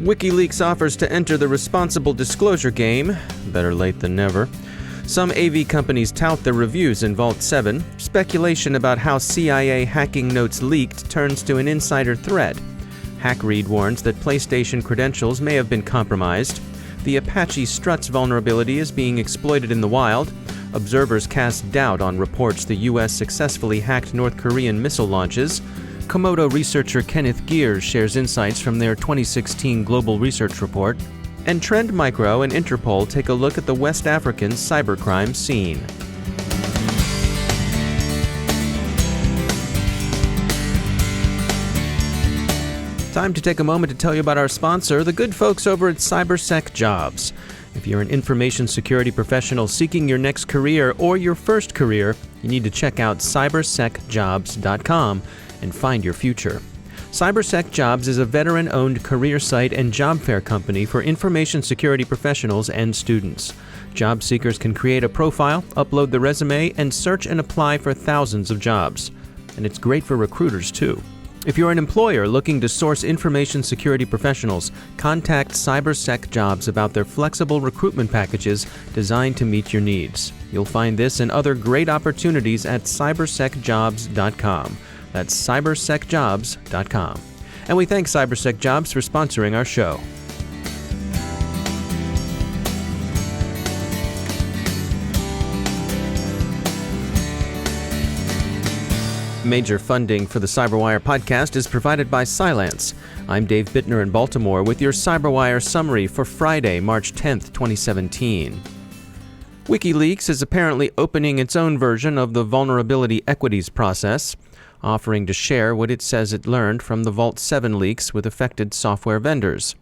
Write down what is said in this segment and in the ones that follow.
WikiLeaks offers to enter the responsible disclosure game. Better late than never. Some AV companies tout their reviews in Vault 7. Speculation about how CIA hacking notes leaked turns to an insider threat. HackRead warns that PlayStation credentials may have been compromised. The Apache Struts vulnerability is being exploited in the wild. Observers cast doubt on reports the U.S. successfully hacked North Korean missile launches. Comodo researcher Kenneth Geers shares insights from their 2016 Global Research Report. And Trend Micro and Interpol take a look at the West African cybercrime scene. Time to take a moment to tell you about our sponsor, the good folks over at CyberSec Jobs. If you're an information security professional seeking your next career or your first career, you need to check out cybersecjobs.com and find your future. CyberSec Jobs is a veteran-owned career site and job fair company for information security professionals and students. Job seekers can create a profile, upload the resume, and search and apply for thousands of jobs. And it's great for recruiters, too. If you're an employer looking to source information security professionals, contact CyberSec Jobs about their flexible recruitment packages designed to meet your needs. You'll find this and other great opportunities at cybersecjobs.com. That's cybersecjobs.com. And we thank CyberSec Jobs for sponsoring our show. Major funding for the CyberWire podcast is provided by Cylance. I'm Dave Bittner in Baltimore with your CyberWire summary for Friday, March 10th, 2017. WikiLeaks is apparently opening its own version of the vulnerability equities process, offering to share what it says it learned from the Vault 7 leaks with affected software vendors.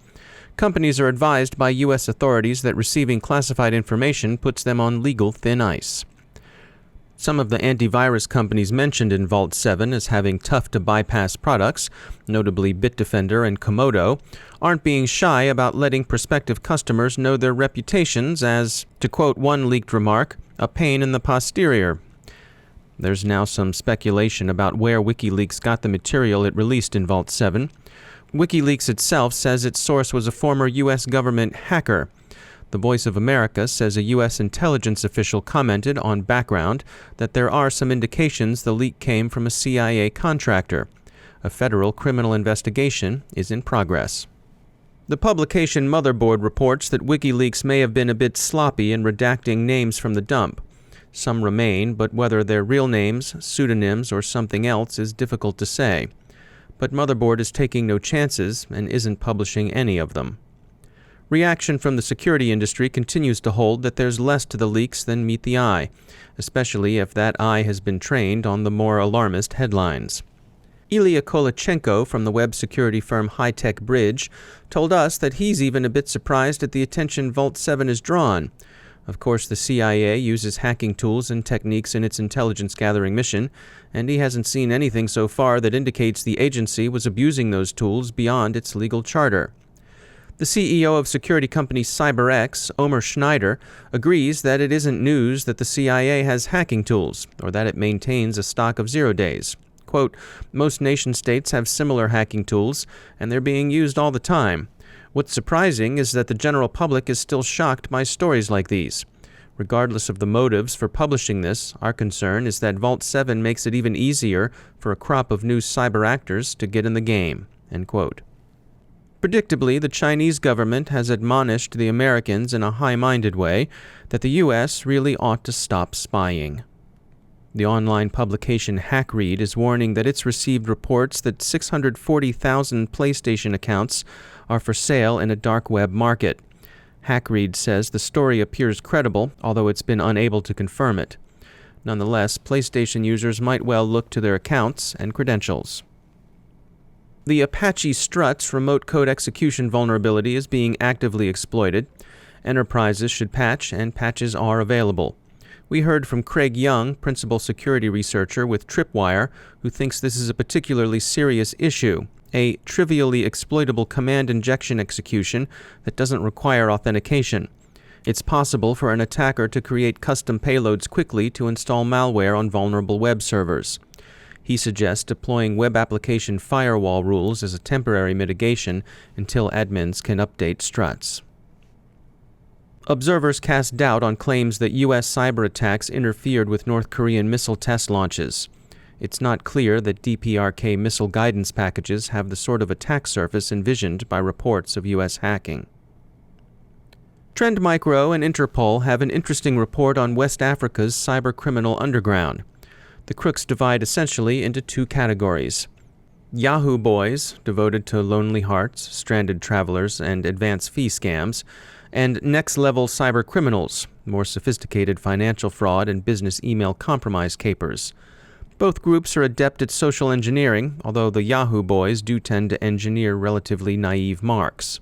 Companies are advised by U.S. authorities that receiving classified information puts them on legal thin ice. Some of the antivirus companies mentioned in Vault 7 as having tough-to-bypass products, notably Bitdefender and Comodo, aren't being shy about letting prospective customers know their reputations as, to quote one leaked remark, a pain in the posterior. There's now some speculation about where WikiLeaks got the material it released in Vault 7. WikiLeaks itself says its source was a former U.S. government hacker. The Voice of America says a U.S. intelligence official commented on Background that there are some indications the leak came from a CIA contractor. A federal criminal investigation is in progress. The publication Motherboard reports that WikiLeaks may have been a bit sloppy in redacting names from the dump. Some remain, but whether they're real names, pseudonyms, or something else is difficult to say. But Motherboard is taking no chances and isn't publishing any of them. Reaction from the security industry continues to hold that there's less to the leaks than meet the eye, especially if that eye has been trained on the more alarmist headlines. Ilya Kolachenko from the web security firm High Tech Bridge told us that he's even a bit surprised at the attention Vault 7 has drawn. Of course, the CIA uses hacking tools and techniques in its intelligence-gathering mission, and he hasn't seen anything so far that indicates the agency was abusing those tools beyond its legal charter. The CEO of security company CyberX, Omer Schneider, agrees that it isn't news that the CIA has hacking tools, or that it maintains a stock of 0 days. Quote, most nation-states have similar hacking tools, and they're being used all the time. What's surprising is that the general public is still shocked by stories like these. Regardless of the motives for publishing this, our concern is that Vault 7 makes it even easier for a crop of new cyber actors to get in the game. End quote. Predictably, the Chinese government has admonished the Americans in a high-minded way that the U.S. really ought to stop spying. The online publication HackRead is warning that it's received reports that 640,000 PlayStation accounts are for sale in a dark web market. HackRead says the story appears credible, although it's been unable to confirm it. Nonetheless, PlayStation users might well look to their accounts and credentials. The Apache Struts remote code execution vulnerability is being actively exploited. Enterprises should patch, and patches are available. We heard from Craig Young, principal security researcher with Tripwire, who thinks this is a particularly serious issue, a trivially exploitable command injection execution that doesn't require authentication. It's possible for an attacker to create custom payloads quickly to install malware on vulnerable web servers. He suggests deploying web application firewall rules as a temporary mitigation until admins can update struts. Observers cast doubt on claims that U.S. cyber attacks interfered with North Korean missile test launches. It's not clear that DPRK missile guidance packages have the sort of attack surface envisioned by reports of U.S. hacking. Trend Micro and Interpol have an interesting report on West Africa's cybercriminal underground. The crooks divide essentially into two categories: Yahoo boys, devoted to lonely hearts, stranded travelers, and advance fee scams, and next-level cybercriminals, more sophisticated financial fraud and business email compromise capers. Both groups are adept at social engineering, although the Yahoo boys do tend to engineer relatively naive marks.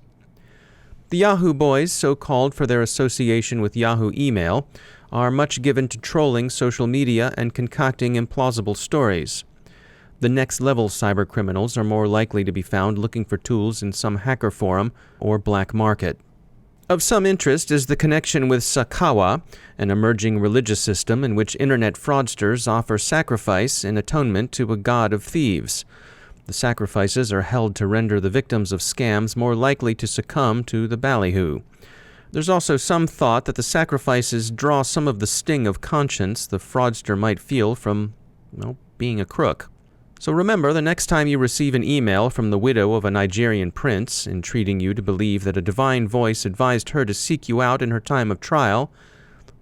The Yahoo boys, so called for their association with Yahoo email, are much given to trolling social media and concocting implausible stories. The next-level cybercriminals are more likely to be found looking for tools in some hacker forum or black market. Of some interest is the connection with Sakawa, an emerging religious system in which internet fraudsters offer sacrifice in atonement to a god of thieves. The sacrifices are held to render the victims of scams more likely to succumb to the ballyhoo. There's also some thought that the sacrifices draw some of the sting of conscience the fraudster might feel from, being a crook. So remember, the next time you receive an email from the widow of a Nigerian prince entreating you to believe that a divine voice advised her to seek you out in her time of trial,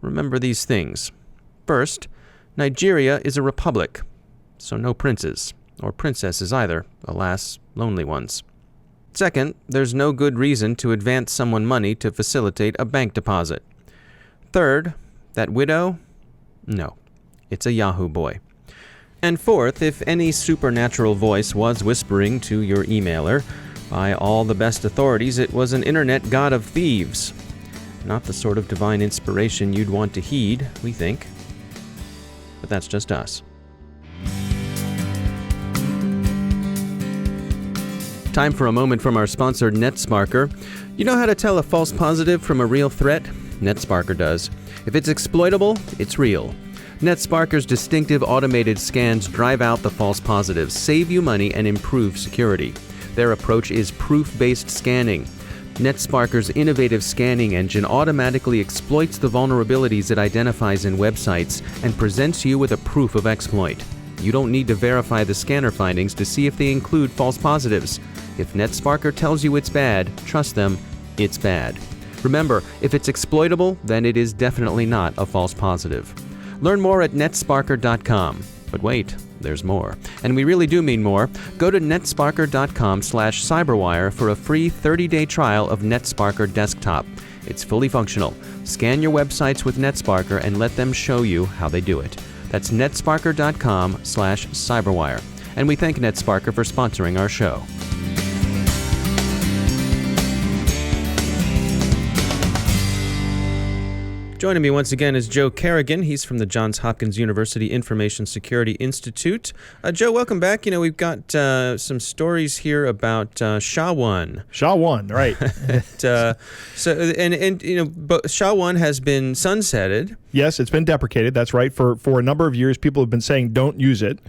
remember these things. First, Nigeria is a republic, so no princes, or princesses either, alas, lonely ones. Second, there's no good reason to advance someone money to facilitate a bank deposit. Third, that widow? No, it's a Yahoo boy. And fourth, if any supernatural voice was whispering to your emailer, by all the best authorities, it was an internet god of thieves. Not the sort of divine inspiration you'd want to heed, we think. But that's just us. Time for a moment from our sponsor, NetSparker. You know how to tell a false positive from a real threat? NetSparker does. If it's exploitable, it's real. NetSparker's distinctive automated scans drive out the false positives, save you money, and improve security. Their approach is proof-based scanning. NetSparker's innovative scanning engine automatically exploits the vulnerabilities it identifies in websites and presents you with a proof of exploit. You don't need to verify the scanner findings to see if they include false positives. If NetSparker tells you it's bad, trust them, it's bad. Remember, if it's exploitable, then it is definitely not a false positive. Learn more at netsparker.com. But wait, there's more. And we really do mean more. Go to netsparker.com/cyberwire for a free 30-day trial of NetSparker Desktop. It's fully functional. Scan your websites with NetSparker and let them show you how they do it. That's netsparker.com/cyberwire. And we thank NetSparker for sponsoring our show. Joining me once again is Joe Carrigan. He's from the Johns Hopkins University Information Security Institute. Joe, welcome back. We've got some stories here about SHA-1. SHA-1, right. But SHA-1 has been sunsetted. Yes, it's been deprecated. That's right. For a number of years, people have been saying don't use it.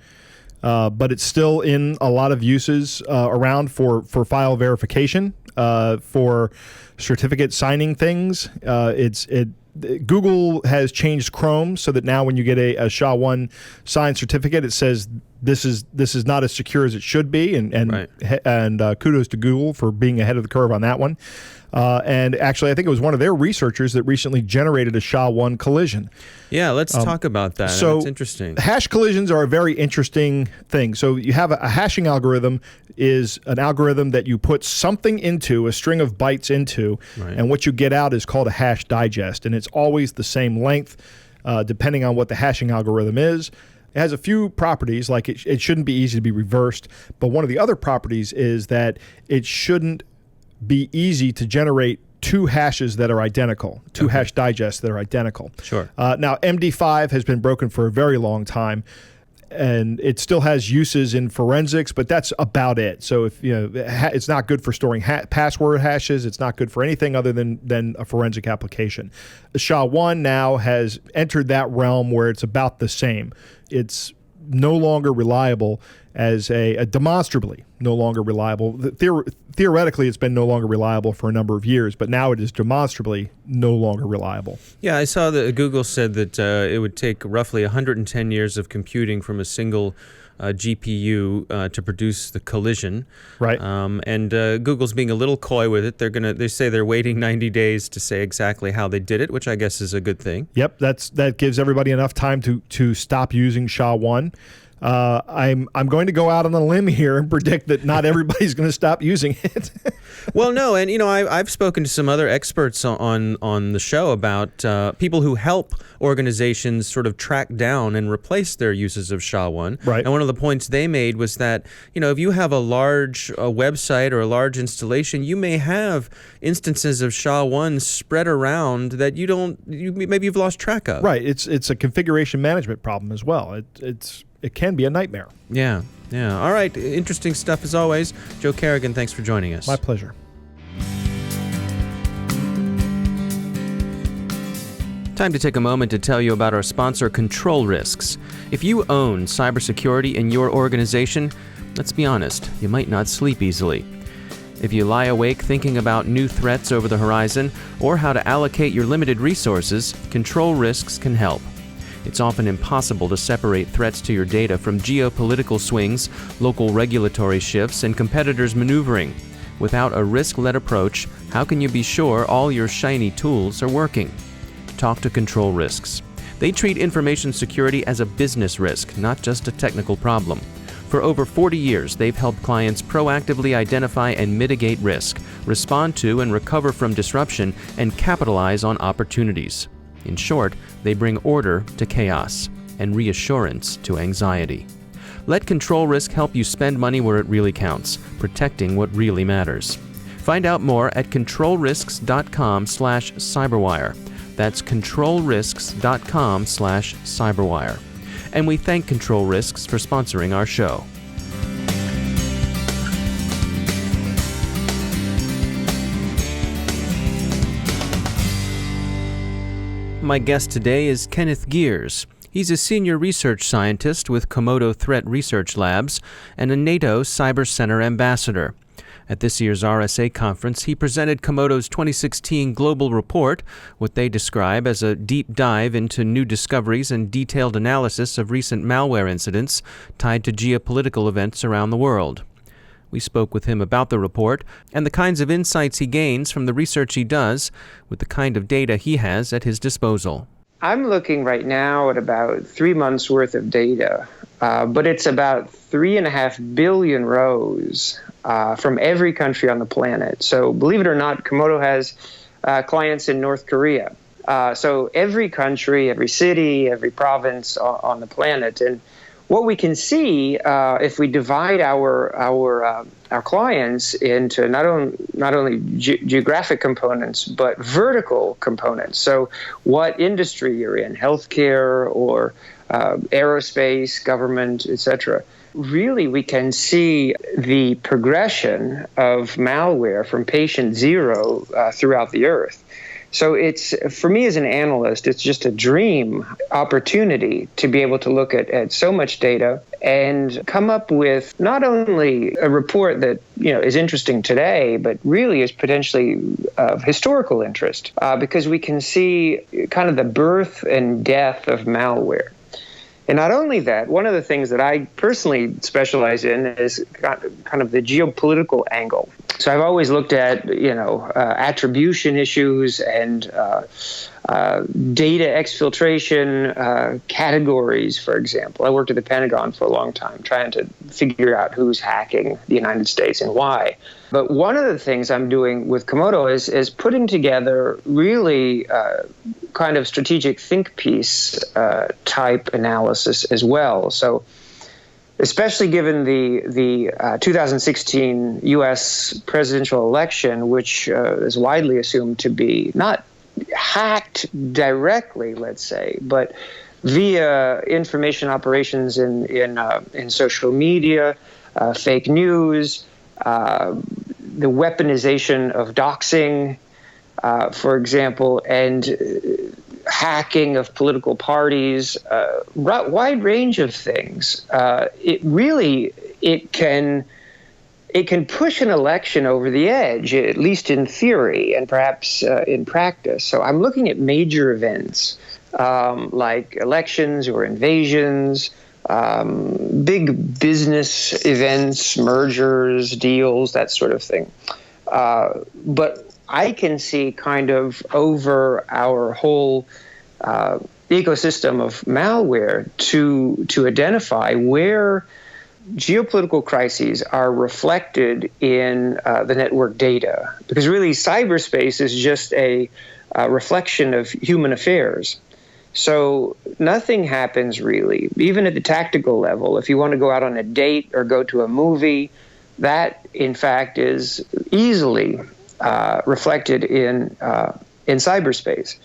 But it's still in a lot of uses around for file verification, for certificate signing things. Google has changed Chrome so that now when you get a SHA-1 signed certificate, it says this is not as secure as it should be, and right. Kudos to Google for being ahead of the curve on that one. And actually, I think it was one of their researchers that recently generated a SHA-1 collision. Yeah, let's talk about that. So that's interesting. Hash collisions are a very interesting thing. So you have a hashing algorithm is an algorithm that you put something into, a string of bytes into, right. And what you get out is called a hash digest. And it's always the same length, depending on what the hashing algorithm is. It has a few properties, like it shouldn't be easy to be reversed. But one of the other properties is that it shouldn't be easy to generate two hashes that are identical, two hash digests that are identical. Sure. Now, MD5 has been broken for a very long time, and it still has uses in forensics, but that's about it. So if it's not good for storing password hashes, it's not good for anything other than a forensic application. The SHA-1 now has entered that realm where it's about the same. It's no longer reliable as a demonstrably no longer reliable. Theoretically, it's been no longer reliable for a number of years, but now it is demonstrably no longer reliable. Yeah, I saw that Google said that it would take roughly 110 years of computing from a single GPU to produce the collision. Right. And Google's being a little coy with it. They say they're waiting 90 days to say exactly how they did it, which I guess is a good thing. Yep, that gives everybody enough time to stop using SHA-1. I'm going to go out on a limb here and predict that not everybody's going to stop using it. Well, no, and I've spoken to some other experts on the show about people who help organizations sort of track down and replace their uses of SHA-1. Right. And one of the points they made was that if you have a large website or a large installation, you may have instances of SHA-1 spread around that maybe you've lost track of. Right. It's a configuration management problem as well. It can be a nightmare. Yeah. All right. Interesting stuff as always. Joe Carrigan, thanks for joining us. My pleasure. Time to take a moment to tell you about our sponsor, Control Risks. If you own cybersecurity in your organization, let's be honest, you might not sleep easily. If you lie awake thinking about new threats over the horizon or how to allocate your limited resources, Control Risks can help. It's often impossible to separate threats to your data from geopolitical swings, local regulatory shifts, and competitors' maneuvering. Without a risk-led approach, how can you be sure all your shiny tools are working? Talk to Control Risks. They treat information security as a business risk, not just a technical problem. For over 40 years, they've helped clients proactively identify and mitigate risk, respond to and recover from disruption, and capitalize on opportunities. In short, they bring order to chaos and reassurance to anxiety. Let Control Risk help you spend money where it really counts, protecting what really matters. Find out more at controlrisks.com/cyberwire. That's controlrisks.com/cyberwire. And we thank Control Risks for sponsoring our show. My guest today is Kenneth Geers. He's a senior research scientist with Comodo Threat Research Labs and a NATO Cyber Center ambassador. At this year's RSA conference, he presented Comodo's 2016 Global Report, what they describe as a deep dive into new discoveries and detailed analysis of recent malware incidents tied to geopolitical events around the world. We spoke with him about the report and the kinds of insights he gains from the research he does with the kind of data he has at his disposal. I'm looking right now at about 3 months' worth of data, but it's about 3.5 billion rows from every country on the planet. So believe it or not, Comodo has clients in North Korea. So every country, every city, every province on the planet. And what we can see if we divide our clients into not only geographic components but vertical components. So what industry you're in, healthcare or aerospace, government, etc. Really, we can see the progression of malware from patient zero throughout the earth. So it's, for me as an analyst, it's just a dream opportunity to be able to look at so much data and come up with not only a report that is interesting today, but really is potentially of historical interest because we can see kind of the birth and death of malware. And not only that, one of the things that I personally specialize in is kind of the geopolitical angle. So I've always looked at, attribution issues and data exfiltration categories, for example. I worked at the Pentagon for a long time trying to figure out who's hacking the United States and why. But one of the things I'm doing with Comodo is putting together really kind of strategic think piece type analysis as well. So especially given the 2016 U.S. presidential election, which is widely assumed to be not hacked directly, let's say, but via information operations in social media, fake news, the weaponization of doxing, for example, and hacking of political parties, wide range of things. It can push an election over the edge, at least in theory and perhaps in practice. So I'm looking at major events like elections or invasions, big business events, mergers, deals, that sort of thing. But I can see kind of over our whole ecosystem of malware to identify where geopolitical crises are reflected in the network data. Because really, cyberspace is just a reflection of human affairs. So nothing happens really, even at the tactical level. If you want to go out on a date or go to a movie, that in fact is easily reflected in cyberspace.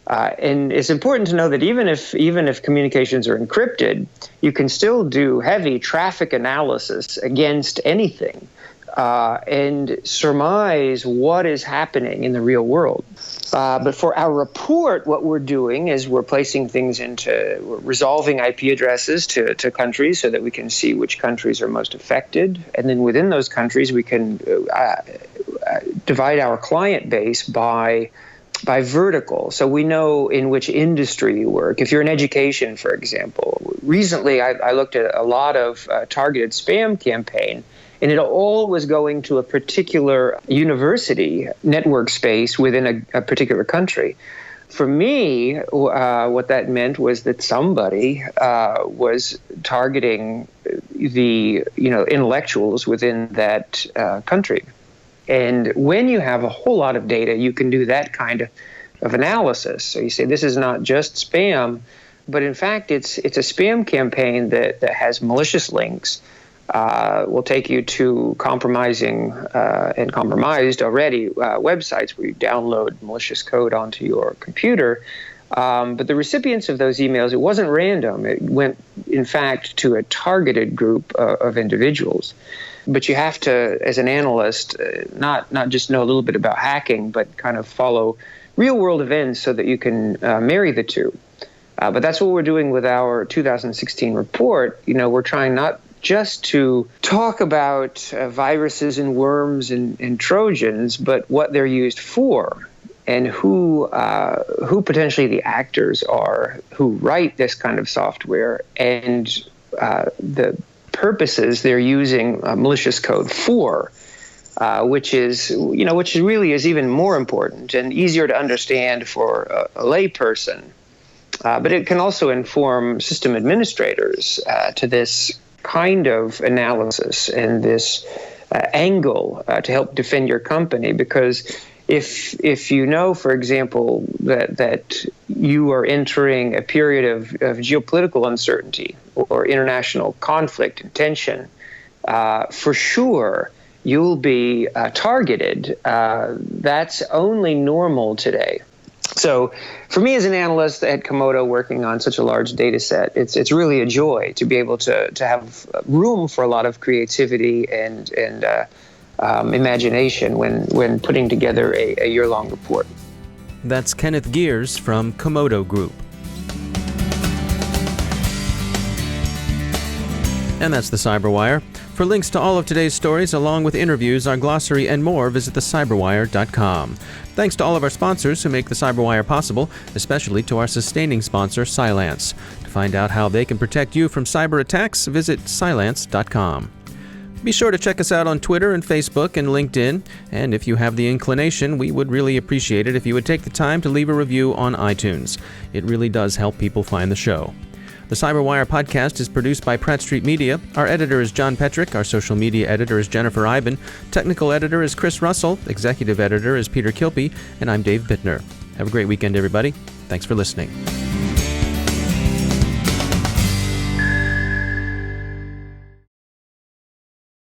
And it's important to know that even if communications are encrypted, you can still do heavy traffic analysis against anything and surmise what is happening in the real world. But for our report, what we're doing is we're placing things we're resolving IP addresses to countries so that we can see which countries are most affected. And then within those countries, we can divide our client base by vertical. So we know in which industry you work. If you're in education, for example, recently I looked at a lot of targeted spam campaign, and it all was going to a particular university network space within a particular country. For me, what that meant was that somebody was targeting the intellectuals within that country. And when you have a whole lot of data, you can do that kind of analysis. So you say this is not just spam, but in fact it's a spam campaign that has malicious links. Will take you to compromising and compromised already websites where you download malicious code onto your computer. But the recipients of those emails, it wasn't random. It went, in fact, to a targeted group of individuals. But you have to, as an analyst, not just know a little bit about hacking, but kind of follow real-world events so that you can marry the two. But that's what we're doing with our 2016 report. We're trying not just to talk about viruses and worms and Trojans, but what they're used for and who potentially the actors are who write this kind of software and the purposes they're using malicious code for, which really is even more important and easier to understand for a layperson. But it can also inform system administrators to this kind of analysis and this angle to help defend your company. Because if you know, for example, that you are entering a period of geopolitical uncertainty or international conflict and tension, for sure you'll be targeted. That's only normal today. So for me as an analyst at Comodo working on such a large data set, it's really a joy to be able to have room for a lot of creativity and imagination when putting together a year-long report. That's Kenneth Geers from Comodo Group. And that's the CyberWire. For links to all of today's stories, along with interviews, our glossary, and more, visit thecyberwire.com. Thanks to all of our sponsors who make the CyberWire possible, especially to our sustaining sponsor, Cylance. To find out how they can protect you from cyber attacks, visit cylance.com. Be sure to check us out on Twitter and Facebook and LinkedIn, and if you have the inclination, we would really appreciate it if you would take the time to leave a review on iTunes. It really does help people find the show. The CyberWire podcast is produced by Pratt Street Media. Our editor is John Petrick. Our social media editor is Jennifer Iben. Technical editor is Chris Russell. Executive editor is Peter Kilpie. And I'm Dave Bittner. Have a great weekend, everybody. Thanks for listening.